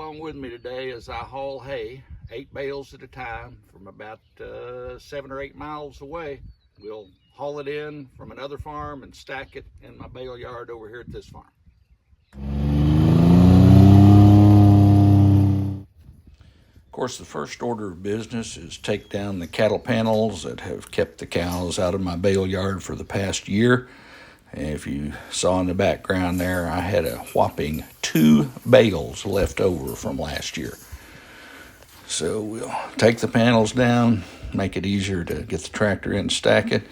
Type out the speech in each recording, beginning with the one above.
along with me today as I haul hay, 8 bales at a time from about 7 or 8 miles away. We'll haul it in from another farm and stack it in my bale yard over here at this farm. Of course, the first order of business is take down the cattle panels that have kept the cows out of my bale yard for the past year. And if you saw in the background there, I had a whopping 2 bales left over from last year. So we'll take the panels down, make it easier to get the tractor in and stack it,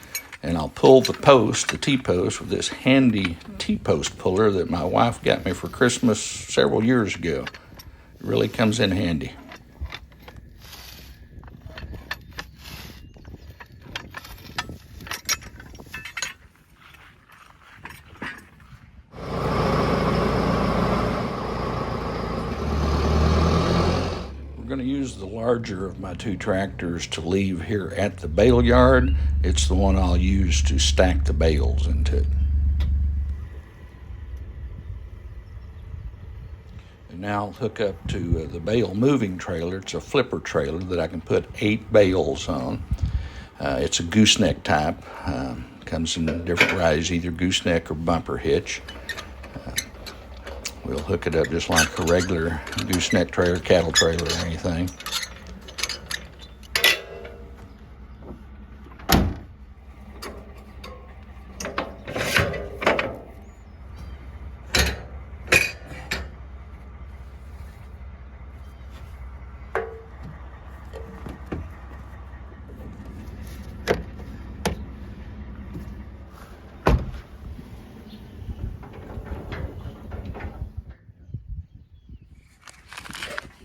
and I'll pull the post, the T-post, with this handy T-post puller that my wife got me for Christmas several years ago. It really comes in handy. I'm going to use the larger of my 2 tractors to leave here at the bale yard. It's the one I'll use to stack the bales into. And now I'll hook up to the bale moving trailer. It's a flipper trailer that I can put 8 bales on. It's a gooseneck type. Comes in different varieties, either gooseneck or bumper hitch. We'll hook it up just like a regular gooseneck trailer, cattle trailer, or anything.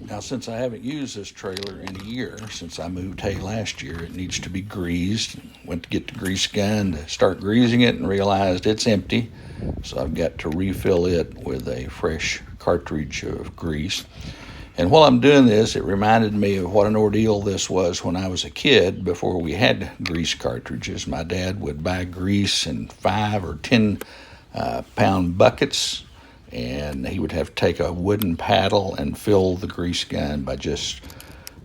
Now, since I haven't used this trailer in a year, since I moved hay last year, it needs to be greased. Went to get the grease gun to start greasing it and realized it's empty. So I've got to refill it with a fresh cartridge of grease. And while I'm doing this, it reminded me of what an ordeal this was when I was a kid before we had grease cartridges. My dad would buy grease in 5 or 10 pound buckets, and he would have to take a wooden paddle and fill the grease gun by just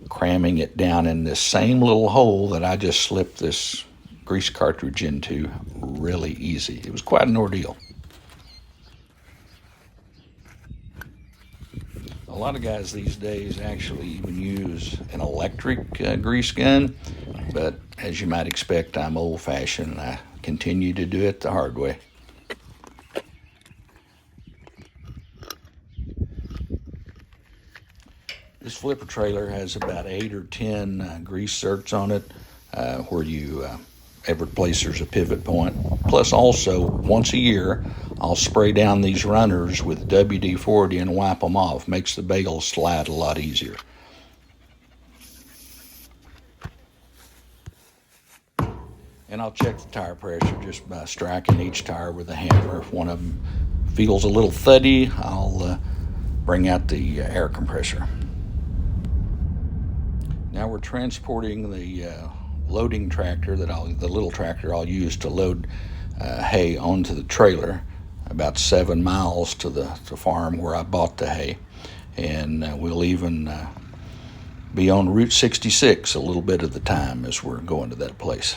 cramming it down in this same little hole that I just slipped this grease cartridge into really easy. It was quite an ordeal. A lot of guys these days actually even use an electric grease gun, but as you might expect, I'm old-fashioned and I continue to do it the hard way. This flipper trailer has about 8 or 10 grease zerks on it, where you every place there's a pivot point. Plus, also once a year, I'll spray down these runners with WD-40 and wipe them off. Makes the bales slide a lot easier. And I'll check the tire pressure just by striking each tire with a hammer. If one of them feels a little thuddy, I'll bring out the air compressor. Now we're transporting the loading tractor, the little tractor I'll use to load hay onto the trailer, about 7 miles to the farm where I bought the hay. And we'll even be on Route 66 a little bit of the time as we're going to that place.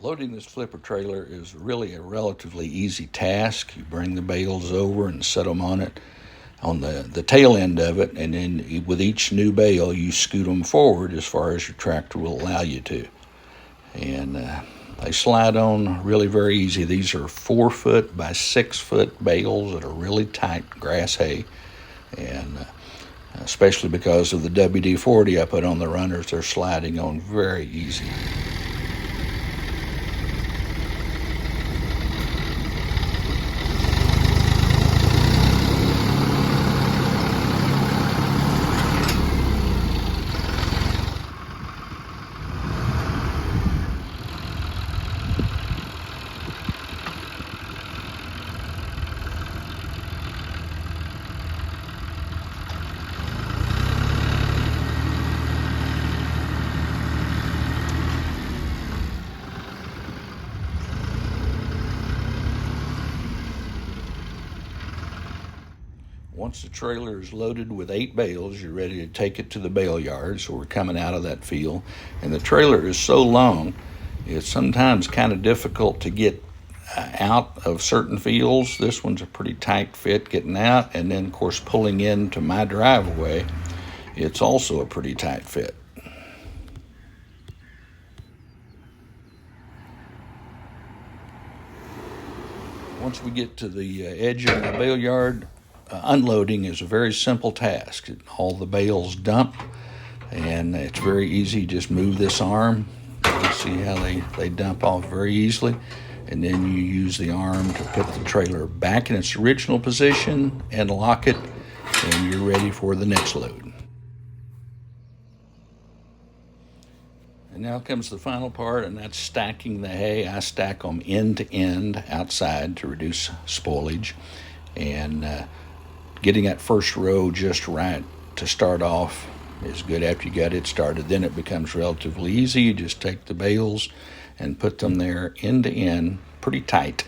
Loading this flipper trailer is really a relatively easy task. You bring the bales over and set them on it, on the tail end of it, and then with each new bale you scoot them forward as far as your tractor will allow you to. And they slide on really very easy. These are 4-foot by 6-foot bales that are really tight grass hay, and especially because of the WD-40 I put on the runners, they're sliding on very easy. Once the trailer is loaded with 8 bales, you're ready to take it to the bale yard. So we're coming out of that field, and the trailer is so long, it's sometimes kind of difficult to get out of certain fields. This one's a pretty tight fit getting out, and then of course pulling into my driveway, it's also a pretty tight fit. Once we get to the edge of the bale yard, unloading is a very simple task. All the bales dump, and it's very easy. Just move this arm. You see how they dump off very easily, and then you use the arm to put the trailer back in its original position and lock it, and you're ready for the next load. And now comes the final part, and that's stacking the hay. I stack them end to end outside to reduce spoilage, and getting that first row just right to start off is good. After you got it started, then it becomes relatively easy. You just take the bales and put them there end to end, pretty tight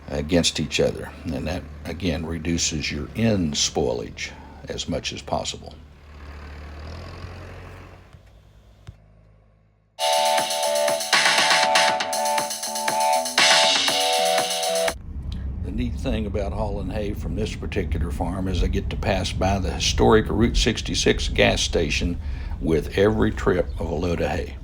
against each other, and that again reduces your end spoilage as much as possible. The neat thing about hauling hay from this particular farm is I get to pass by the historic Route 66 gas station with every trip of a load of hay.